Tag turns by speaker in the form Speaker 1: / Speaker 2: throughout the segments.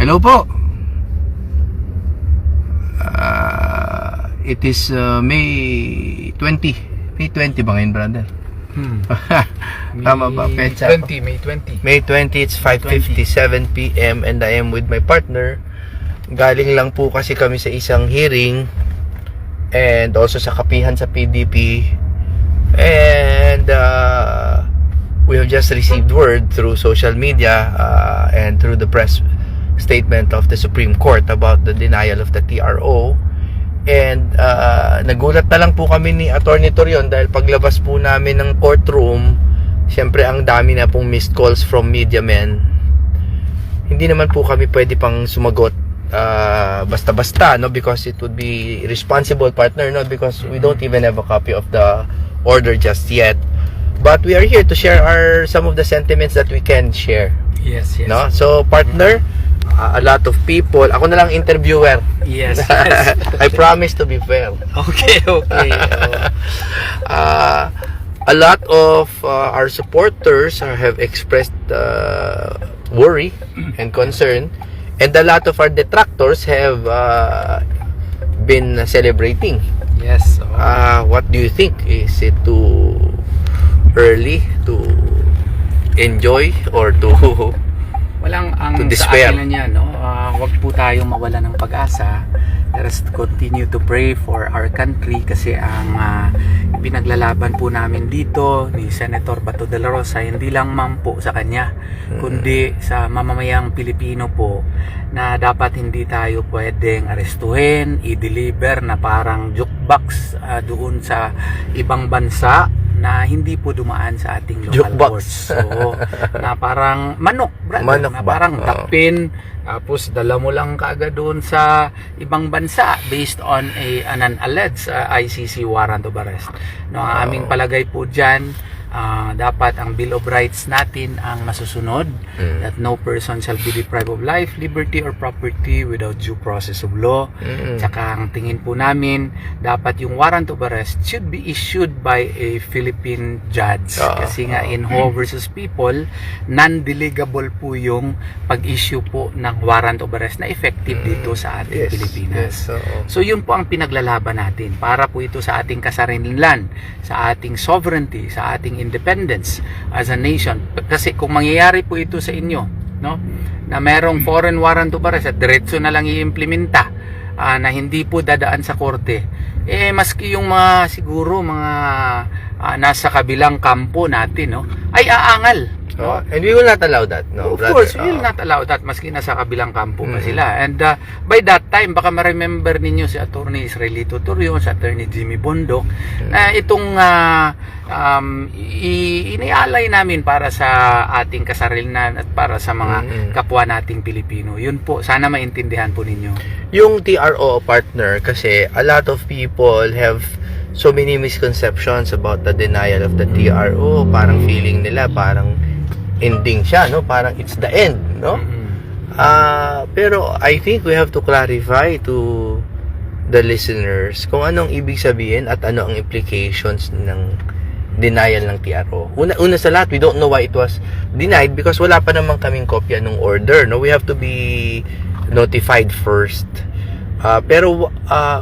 Speaker 1: Hello po. It is May 20. May 20 ba ngayon, brother? Tama ba? Petsa.
Speaker 2: May 20.
Speaker 1: May 20, it's 5:57 p.m. and I am with my partner. Galing lang po kasi kami sa isang hearing and also sa kapihan sa PDP. And we have just received word through social media and through the press statement of the Supreme Court about the denial of the TRO. And nagulat na lang po kami ni Attorney Torion dahil paglabas po namin ng courtroom, syempre ang dami na pong missed calls from media men. Hindi naman po kami pwede pang sumagot basta-basta, no, because it would be irresponsible, partner, no, because we don't even have a copy of the order just yet. But we are here to share some of the sentiments that we can share.
Speaker 2: Yes.
Speaker 1: No? So, partner, a lot of people, ako na lang interviewer.
Speaker 2: Yes.
Speaker 1: I promise to be fair.
Speaker 2: Okay.
Speaker 1: A lot of our supporters have expressed worry and concern, and a lot of our detractors have been celebrating.
Speaker 2: Yes.
Speaker 1: What do you think? Is it too early to enjoy or to
Speaker 2: Walang ang
Speaker 1: to
Speaker 2: sa
Speaker 1: despair?
Speaker 2: akin na niya, no? Wag po tayong mawala ng pag-asa. Let us continue to pray for our country kasi ang pinaglalaban po namin dito ni Senator Bato de la Rosa, hindi lang man po sa kanya, kundi sa mamamayang Pilipino po, na dapat hindi tayo pwedeng arestuhin, i-deliver na parang jukebox doon sa ibang bansa na hindi po dumaan sa ating local
Speaker 1: Jukebox.
Speaker 2: courts. So, na parang manok, brother.
Speaker 1: Manok
Speaker 2: na
Speaker 1: ba?
Speaker 2: parang
Speaker 1: Oo.
Speaker 2: tapin, tapos dala mo lang kaagad doon sa ibang bansa based on an alleged ICC warrant of arrest. No, ang aming palagay po dyan, dapat ang Bill of Rights natin ang nasusunod, that no person shall be deprived of life, liberty, or property without due process of law. Tsaka ang tingin po namin, dapat yung warrant of arrest should be issued by a Philippine judge. Kasi nga in Ho versus People, non-delegable po yung pag-issue po ng warrant of arrest na effective dito sa ating Pilipinas. So yun po ang pinaglalaban natin para po ito sa ating kasarilan, sa ating sovereignty, sa ating independence as a nation. Kasi kung mangyayari po ito sa inyo, no, na merong foreign warrant of arrest at diretso na lang i-implementa, na hindi po dadaan sa korte, maski yung mga siguro mga nasa kabilang kampo natin, no, ay aangal. No?
Speaker 1: And we will not allow that, no,
Speaker 2: Of
Speaker 1: brother?
Speaker 2: course, we will not allow that maski nasa kabilang kampo pa sila. And by that time, baka ma-remember ninyo si Attorney Israelito Torion, si Attorney Jimmy Bondok, na itong inialay namin para sa ating kasarilan at para sa mga kapwa nating Pilipino. Yun po, sana maintindihan po ninyo.
Speaker 1: Yung TRO, partner, kasi a lot of people have so many misconceptions about the denial of the TRO. Parang feeling nila parang ending siya, no? Parang it's the end, no? Pero I think we have to clarify to the listeners kung anong ibig sabihin at ano ang implications ng denial ng TRO. Una sa lahat, we don't know why it was denied because wala pa namang kaming kopya ng order, no? We have to be notified first. Pero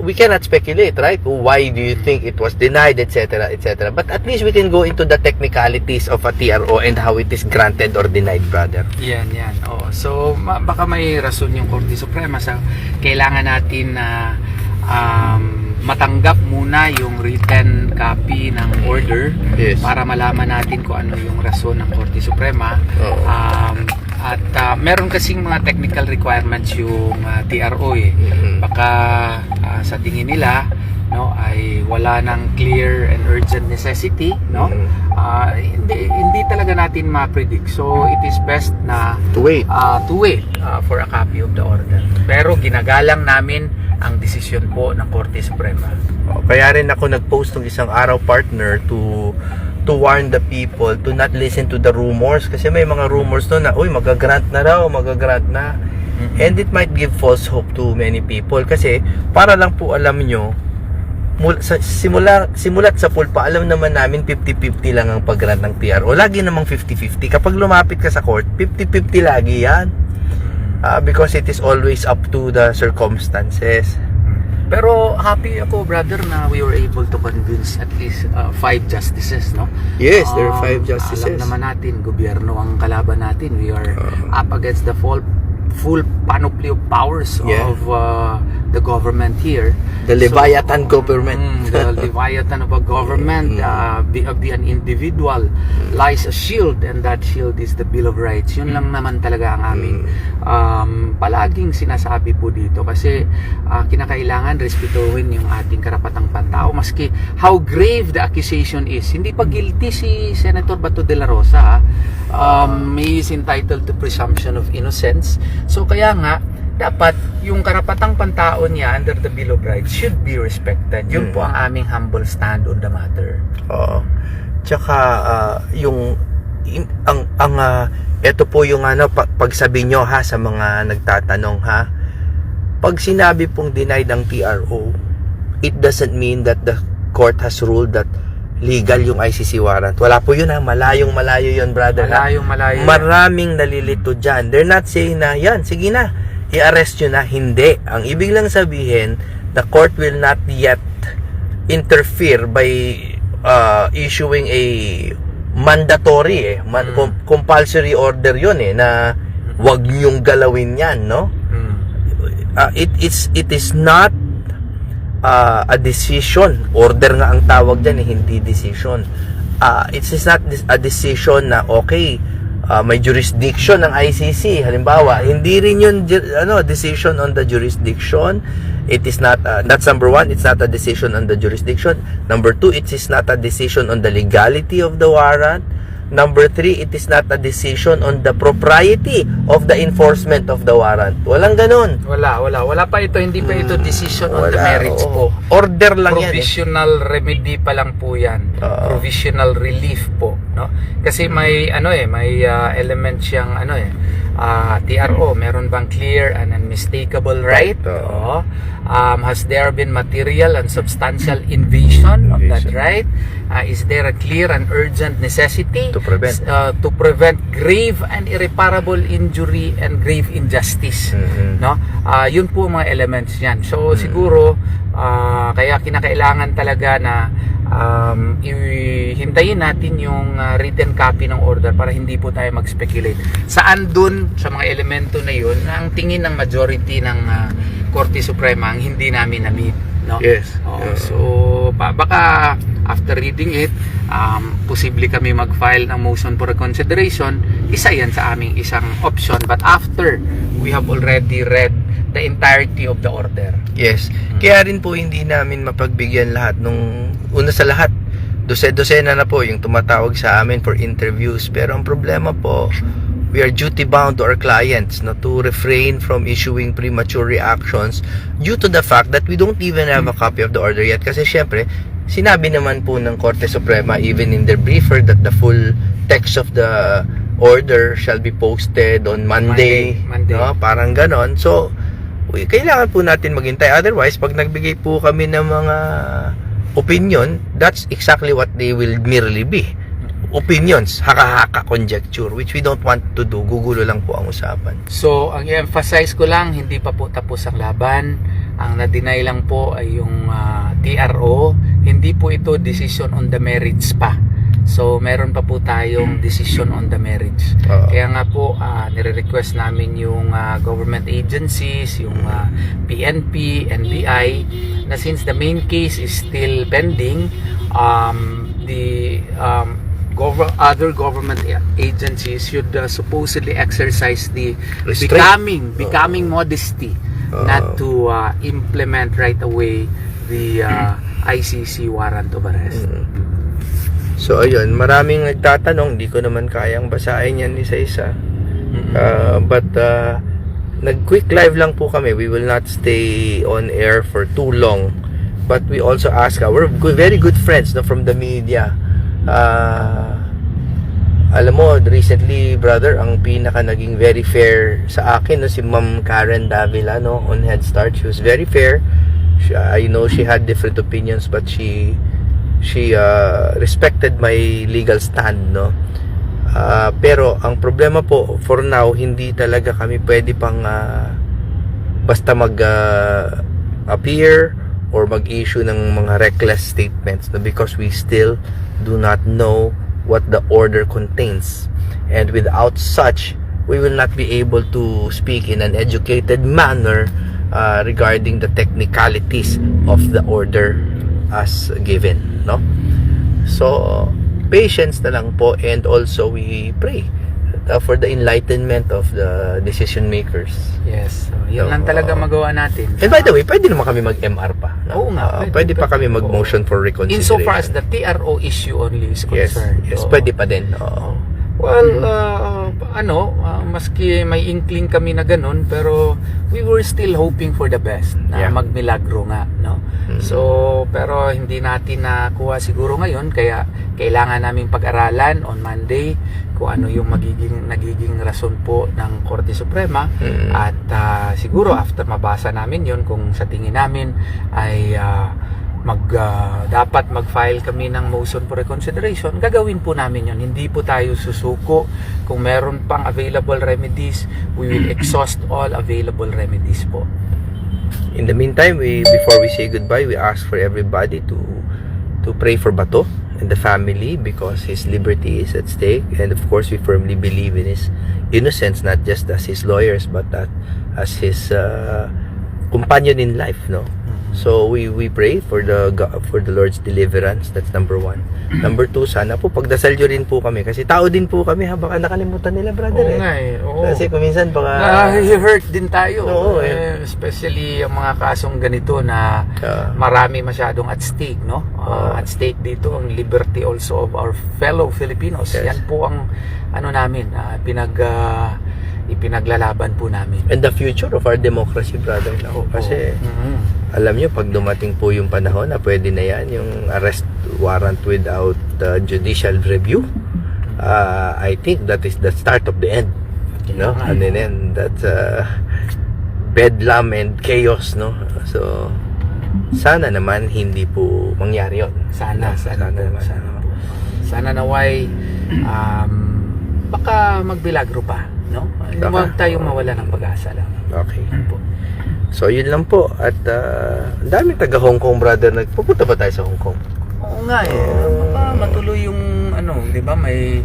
Speaker 1: we cannot speculate, right? Why do you think it was denied, etc., etc. But at least we can go into the technicalities of a TRO and how it is granted or denied, brother.
Speaker 2: Yan. So, baka may rason yung Korte Suprema sa kailangan natin na matanggap muna yung written copy ng order para malaman natin kung ano yung rason ng Korte Suprema. At meron kasing mga technical requirements yung TRO baka sa tingin nila, no, ay wala ng clear and urgent necessity, no. Hindi talaga natin ma-predict. So it is best na
Speaker 1: To wait
Speaker 2: for a copy of the order. Pero ginagalang namin ang desisyon po ng Korte Suprema.
Speaker 1: Kaya rin ako nag-post ng isang araw, partner, to warn the people to not listen to the rumors kasi may mga rumors no na magagrant na raw, and it might give false hope to many people kasi para lang po alam nyo, simulat sa pulpa, alam naman namin 50-50 lang ang pag-grant ng TRO. Lagi namang 50-50. Kapag lumapit ka sa court, 50-50 lagi yan. because it is always up to the circumstances.
Speaker 2: Pero happy ako, brother, na we were able to convince at least 5 justices, no?
Speaker 1: Yes, there are 5 justices.
Speaker 2: Alam naman natin, gobyerno ang kalaban natin. We are up against the full panoply of powers of the government here.
Speaker 1: The Leviathan government.
Speaker 2: The Leviathan of a government, of an individual, lies a shield, and that shield is the Bill of Rights. Yun lang naman talaga ang aming palaging sinasabi po dito, kasi kinakailangan respetuhin yung ating karapatang pantao, maski how grave the accusation is. Hindi pa guilty si Senator Bato de la Rosa. He is entitled to presumption of innocence. So kaya nga, dapat yung karapatang pantao niya under the Bill of Rights should be respected. Yun po ang aming humble stand on the matter.
Speaker 1: Oo. Tsaka ito po yung pagsabi nyo ha, sa mga nagtatanong ha. Pag sinabi pong denied ang TRO, it doesn't mean that the court has ruled that legal yung ICC warrant. Wala po yun ha. Malayo yun, brother.
Speaker 2: Malayo.
Speaker 1: Maraming nalilito dyan. They're not saying na, yan, sige na, i-arrest nyo na. Hindi. Ang ibig lang sabihin, the court will not yet interfere by issuing a mandatory compulsory order yun na wag nyong galawin yan, no? It is not a decision. Order nga ang tawag dyan, hindi decision. It is not a decision na okay, may jurisdiction ng ICC. Halimbawa, hindi rin yun decision on the jurisdiction. It is not, that's number 1, it's not a decision on the jurisdiction. Number 2, it is not a decision on the legality of the warrant. Number 3, it is not a decision on the propriety of the enforcement of the warrant. Walang ganun.
Speaker 2: Wala pa ito, hindi pa ito decision on the merits po.
Speaker 1: Order lang yan.
Speaker 2: Provisional remedy pa lang po yan. Provisional relief po, no? Kasi may may element siyang TRO, meron bang clear and unmistakable right? Has there been material and substantial invasion of that right? Is there a clear and urgent necessity
Speaker 1: to prevent
Speaker 2: grave and irreparable injury and grave injustice? No? Yun po mga elements niyan. So siguro kaya kinakailangan talaga na hintayin natin yung written copy ng order para hindi po tayo mag-speculate. Saan dun sa mga elemento na yun ang tingin ng majority ng Korte Suprema ang hindi namin na-meet, no?
Speaker 1: Yes.
Speaker 2: So baka after reading it, posible kami mag-file ng motion for reconsideration. Isa yan sa aming isang option, but after we have already read the entirety of the order.
Speaker 1: Yes. Kaya rin po hindi namin mapagbigyan lahat nung una sa lahat. Dose-dosena na po yung tumatawag sa amin for interviews. Pero ang problema po, we are duty bound to our clients to refrain from issuing premature reactions due to the fact that we don't even have a copy of the order yet. Kasi syempre, sinabi naman po ng Korte Suprema even in their briefer that the full text of the order shall be posted on Monday. No? Parang ganon. So, kailangan po natin maghintay. Otherwise, pag nagbigay po kami ng mga opinion, that's exactly what they will merely be. Opinions, haka-haka conjecture, which we don't want to do. Gugulo lang po ang usapan.
Speaker 2: So, ang i-emphasize ko lang, hindi pa po tapos ang laban. Ang na-deny lang po ay yung TRO. Hindi po ito decision on the merits pa. So, meron pa po tayong decision on the merits. Kaya nga po, nire-request namin yung government agencies, yung PNP, NBI, na since the main case is still pending, the other government agencies should supposedly exercise the becoming modesty not to implement right away the ICC warrant of arrest.
Speaker 1: So ayun, maraming nagtatanong, hindi ko naman kayang basahin yan isa-isa. But nag-quick live lang po kami. We will not stay on air for too long. But we also ask our very good friends from the media. Alam mo, recently, brother, ang pinaka naging very fair sa akin, si Ma'am Karen Davila, on Head Start. She was very fair. I know she had different opinions, but she respected my legal stand, Pero ang problema po, for now, hindi talaga kami pwede pang basta appear or mag-issue ng mga reckless statements, no? Because we still do not know what the order contains, and without such we will not be able to speak in an educated manner regarding the technicalities of the order as given, no? So patience na lang po, and also we pray for the enlightenment of the decision makers.
Speaker 2: Yes. So, yun lang talaga magawa natin.
Speaker 1: And by the way, pwede naman kami mag-MR pa, no?
Speaker 2: Oo nga,
Speaker 1: pwede pa kami mag-motion for reconsideration.
Speaker 2: Insofar as the TRO issue only is concerned.
Speaker 1: Yes,
Speaker 2: Oo.
Speaker 1: pwede pa din. Oo.
Speaker 2: Well, maski may inkling kami na ganun, pero we were still hoping for the best na
Speaker 1: Yeah.
Speaker 2: magmilagro nga, no? So, pero hindi natin nakuha siguro ngayon, kaya kailangan naming pag-aralan on Monday kung ano yung nagiging rason po ng Korte Suprema, at siguro after mabasa namin yon, kung sa tingin namin ay dapat mag-file kami ng motion for reconsideration, gagawin po namin yon. Hindi po tayo susuko. Kung meron pang available remedies, we will exhaust all available remedies po.
Speaker 1: In the meantime, before we say goodbye, we ask for everybody to pray for Bato and the family, because his liberty is at stake, and of course we firmly believe in his innocence, not just as his lawyers but as his companion in life, no? So we pray for the Lord's deliverance. That's number 1. Number 2, sana po pagdasal nyo rin po kami, kasi tao din po kami, baka nakalimutan nila, brother.
Speaker 2: Oo nga eh. Oo.
Speaker 1: Kasi kuminsan baka
Speaker 2: hurt din tayo.
Speaker 1: Oo,
Speaker 2: Especially yung mga kasong ganito na marami masyadong at stake, no? At stake dito ang liberty also of our fellow Filipinos.
Speaker 1: Yes.
Speaker 2: Yan po ang namin, ipinaglalaban po namin.
Speaker 1: and the future of our democracy, brother. No? Kasi alam nyo, pag dumating po yung panahon na pwede na yan, yung arrest warrant without judicial review, I think that is the start of the end, no? And then that's bedlam and chaos, no? So sana naman hindi po mangyari yun.
Speaker 2: Sana
Speaker 1: naman.
Speaker 2: po. Sana naway baka magbilagro pa, no? Huwag tayong mawala ng pag-asa lang.
Speaker 1: Okay.
Speaker 2: Yan po.
Speaker 1: So yun lang po, at ang daming taga Hong Kong, brother. Nagpupunta ba tayo sa Hong Kong?
Speaker 2: Oo nga eh. Baka matuloy yung di ba, may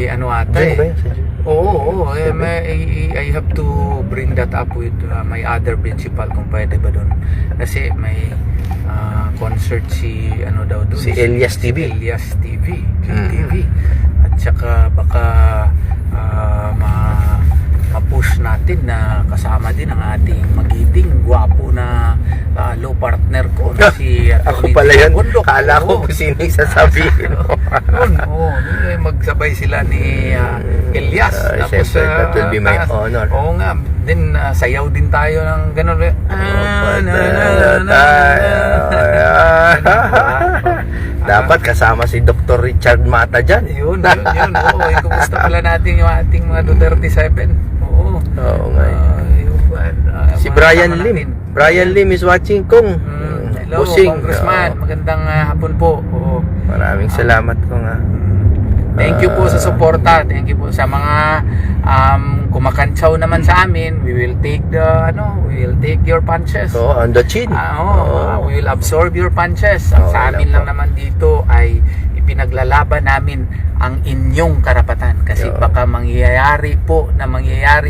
Speaker 2: ata
Speaker 1: Diyan
Speaker 2: eh.
Speaker 1: ba yun? Sa June?
Speaker 2: Oo. I have to bring that up with my other principal kung pwede ba doon. Kasi may concert si doon.
Speaker 1: Si Elias TV.
Speaker 2: Elias TV. TV. At saka baka ma-push natin na kasama din ang ating magiting, gwapo na law partner ko na si
Speaker 1: Ako pala yun.
Speaker 2: Bundok.
Speaker 1: Kala ko kung sino yung sasabihin mo.
Speaker 2: Magsabay sila ni Elias.
Speaker 1: Siyempre, that will be my honor.
Speaker 2: Oo nga. Then, sayaw din tayo ng gano'n.
Speaker 1: Dapat kasama si Dr. Richard Mata dyan.
Speaker 2: Yun. Oo, kumusta pala natin yung ating mga Duterte 7? Oo.
Speaker 1: Oo nga. Si Brian Lim. Brian Lim is watching kung.
Speaker 2: Hello, Congressman. Magandang hapon po. Oo.
Speaker 1: Maraming salamat ko nga.
Speaker 2: Thank you po sa suporta. Thank you po sa mga kumakantsaw naman sa amin. We will take your punches.
Speaker 1: So, on the chin.
Speaker 2: We will absorb your punches. Ang sa amin lang naman dito ay ipinaglalaban namin ang inyong karapatan. Kasi baka mangyayari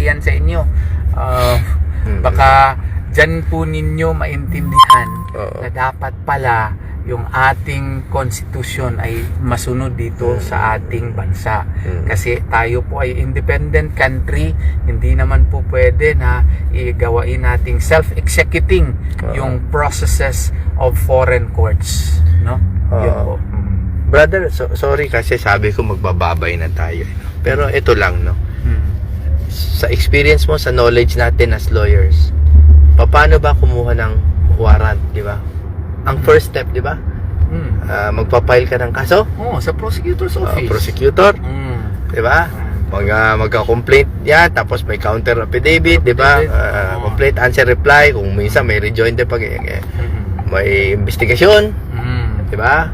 Speaker 2: yan sa inyo. Baka dyan po ninyo maintindihan na dapat pala yung ating konstitusyon ay masunod dito sa ating bansa. Kasi tayo po ay independent country, hindi naman po pwede na igawain nating self-executing yung processes of foreign courts, no? Yun po.
Speaker 1: Brother, sorry kasi sabi ko magbababay na tayo. Pero ito lang, no? Sa experience mo, sa knowledge natin as lawyers, paano ba kumuha ng warrant, di ba? Ang first step, di ba? Magpa-file ka ng kaso?
Speaker 2: Sa prosecutor's office.
Speaker 1: Prosecutor, di ba? Magka-complaint yan, tapos may counter affidavit, di ba? Complaint, answer, reply, kung minsan may rejoinder pag may investigasyon, di ba?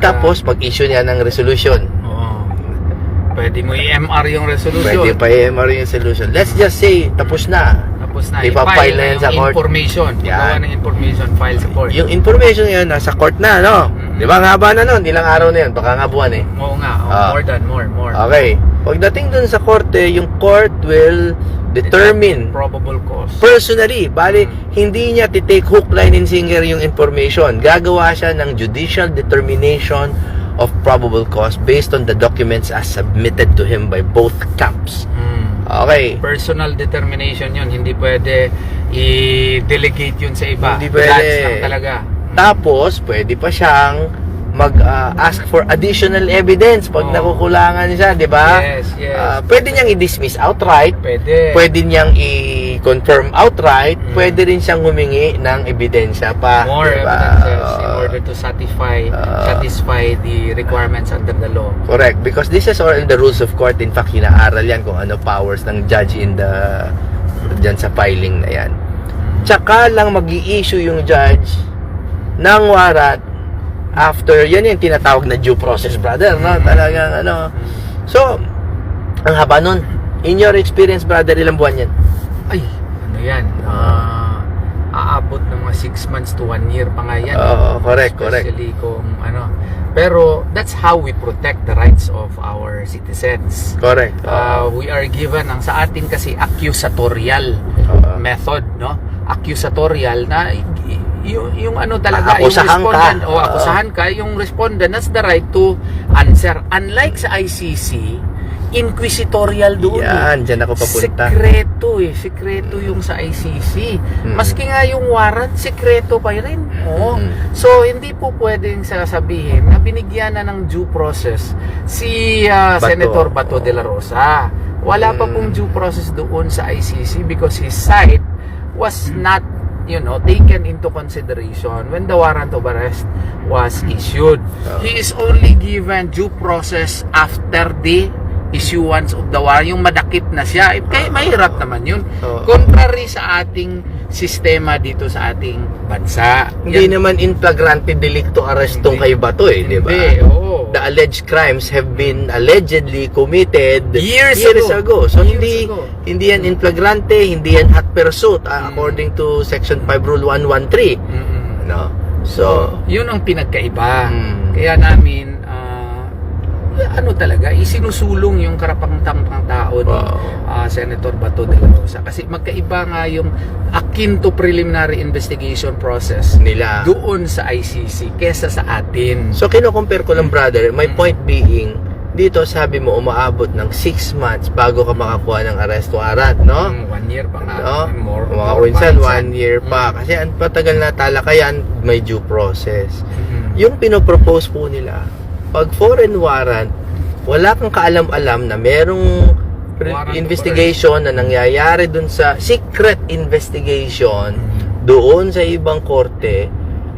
Speaker 2: Tapos
Speaker 1: pag-issue niya ng resolution.
Speaker 2: Pwede mo i-MR yung resolution.
Speaker 1: Pwede pa i-MR yung solution. Let's just say, tapos na.
Speaker 2: Tapos na,
Speaker 1: Ipafile na yan sa court.
Speaker 2: information. Gawa
Speaker 1: Yan.
Speaker 2: ng information, file sa court.
Speaker 1: Yung information yan, nasa court na, no? Di ba, ang haba na nun? Ilang araw na yun? Baka nga buwan eh.
Speaker 2: Oo nga, more.
Speaker 1: Okay. Pagdating dun sa korte, yung court will determine
Speaker 2: Probable cause.
Speaker 1: personally, bali, hindi niya titake hook, line, and sinker yung information. Gagawa siya ng judicial determination of probable cause based on the documents as submitted to him by both camps. Okay.
Speaker 2: Personal determination yun. Hindi pwede i-delegate yun sa iba.
Speaker 1: Hindi pwede.
Speaker 2: Judge lang talaga.
Speaker 1: Tapos, pwede pa siyang mag-ask for additional evidence pag nakukulangan siya, di ba?
Speaker 2: Yes.
Speaker 1: Pwede niyang i-dismiss outright.
Speaker 2: Pwede.
Speaker 1: Pwede niyang i-confirm outright. Pwede rin siyang humingi ng ebidensya pa.
Speaker 2: More
Speaker 1: diba?
Speaker 2: evidences in order to satisfy the requirements under the law.
Speaker 1: Correct. Because this is all in the rules of court. In fact, hinaaral yan kung ano powers ng judge in the dyan sa filing na yan. Tsaka lang mag-i-issue yung judge ng warrant after, yan yung tinatawag na due process, brother, no? Talagang, ano. So, ang haba nun. In your experience, brother, ilang buwan yan?
Speaker 2: Ay, ano yan? Aabot ng mga 6 months to 1 year pa nga yan.
Speaker 1: Correct.
Speaker 2: Especially kung ano. Pero, that's how we protect the rights of our citizens.
Speaker 1: Correct.
Speaker 2: We are given, ang sa atin kasi, accusatorial method, no? Accusatorial na yung ano talaga,
Speaker 1: akusahan
Speaker 2: yung respondent o akusahan ka, yung respondent has the right to answer. Unlike sa ICC, inquisitorial doon.
Speaker 1: Yan, dyan ako papunta.
Speaker 2: Sekreto yung sa ICC. Maski nga yung warrant, sekreto pa rin. So, hindi po pwedeng sasabihin na binigyan na ng due process si Senator Bato de la Rosa. Wala pa pong due process doon sa ICC because his side was not taken into consideration when the warrant of arrest was issued. He is only given due process after the issuance of the warrant. Yung madakip na siya. Kaya mahirap naman yun. Contrary sa ating sistema dito sa ating bansa.
Speaker 1: Hindi naman in flagrante delicto arrestong kay Bato eh, di ba? The alleged crimes have been allegedly committed years ago. So hindi yan in flagrante, hindi yan hot pursuit according to section 5 rule 113. No. So,
Speaker 2: yun ang pinagkaiba. Kaya namin talaga isinusulong yung karapatang tao ni Senator Bato de la Rosa kasi magkaiba nga yung akin to preliminary investigation process
Speaker 1: nila
Speaker 2: doon sa ICC kesa sa atin.
Speaker 1: So kino-compare ko lang, brother. My point being, dito sabi mo umaabot ng 6 months bago ka makakuha ng arrest warrant, no?
Speaker 2: 1 year pa nga.
Speaker 1: No?
Speaker 2: More
Speaker 1: Minsan 1 year pa kasi ang patagal na talakayan, may due process. Yung pinopropose po nila, pag foreign warrant, wala kang kaalam-alam na merong investigation na nangyayari dun sa secret investigation doon sa ibang korte,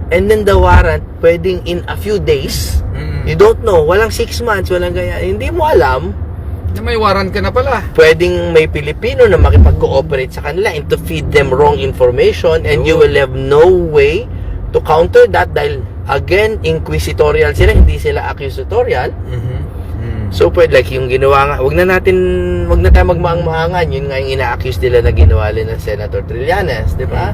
Speaker 1: and then the warrant pwedeng in a few days, you don't know, walang 6 months, walang ganyan, hindi mo alam
Speaker 2: na may warrant ka na pala.
Speaker 1: Pwedeng may Pilipino na makipag-cooperate sa kanila and to feed them wrong information, and you will have no way to counter that dahil again, inquisitorial sila, hindi sila accusatorial. So, pwede, like yung ginawa nga, wag na tayo magmaang-maangan, yun nga yung ina-accuse nila na ginawa ng Senator Trillanes, di ba?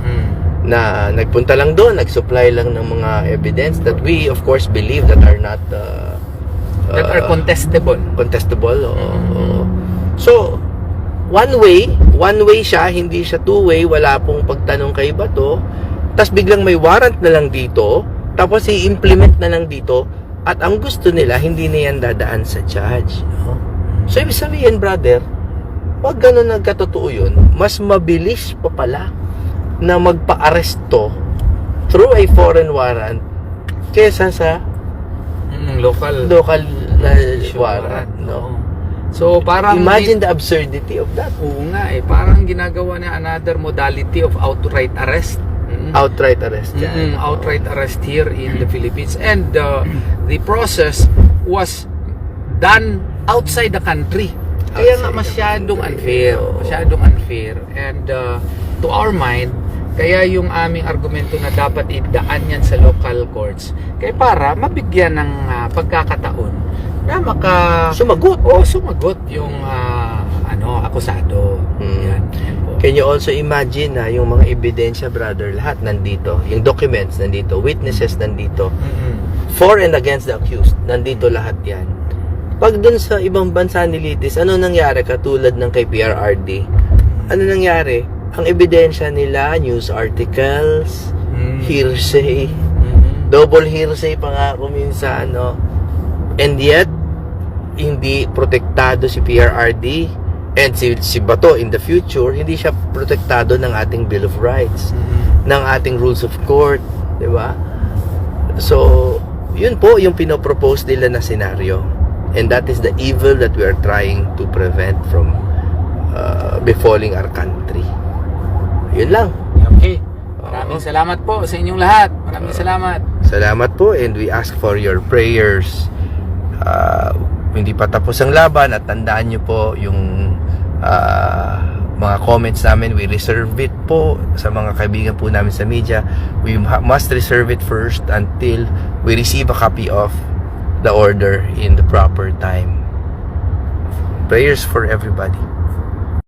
Speaker 1: Na nagpunta lang doon, nag-supply lang ng mga evidence that we, of course, believe that are not
Speaker 2: that are contestable.
Speaker 1: So, one way siya, hindi siya two-way, wala pong pagtanong kay Bato, tas biglang may warrant na lang dito, tapos i-implement na lang dito, at ang gusto nila, hindi na yan dadaan sa judge. No? So, ibig sabihin, brother, wag ganun nagkatotoo yun, mas mabilis pa pala na magpa-aresto through a foreign warrant kesa sa
Speaker 2: local
Speaker 1: warrant. No?
Speaker 2: So, parang
Speaker 1: imagine the absurdity of that.
Speaker 2: Oo nga parang ginagawa na another modality of outright arrest.
Speaker 1: Outright arrest yan.
Speaker 2: Outright arrest here in the Philippines, and the process was done outside the country. Kaya nga masyadong unfair. And to our mind, kaya yung aming argumento na dapat idaan yan sa local courts, kaya para mabigyan ng pagkakataon
Speaker 1: Sumagot.
Speaker 2: sumagot yung akusado. Yan po.
Speaker 1: Can you also imagine na yung mga ebidensya, brother, lahat nandito. Yung documents nandito, witnesses nandito. For and against the accused, nandito lahat yan. Pag dun sa ibang bansa ni Litis, ano nangyari katulad ng kay PRRD? Ano nangyari? Ang ebidensya nila, news articles, hearsay, double hearsay pa nga kung minsan, no? And yet, hindi protektado si PRRD and si Bato in the future, hindi siya protektado ng ating Bill of Rights, ng ating rules of court, di ba? So, yun po yung pinopropose nila na senaryo. And that is the evil that we are trying to prevent from befalling our country. Yun lang.
Speaker 2: Okay. Maraming salamat po sa inyong lahat. Maraming salamat.
Speaker 1: Salamat po, and we ask for your prayers. Hindi pa tapos ang laban, at tandaan nyo po yung mga comments namin, we reserve it po sa mga kaibigan po namin sa media. We must reserve it first until we receive a copy of the order in the proper time. Prayers for everybody.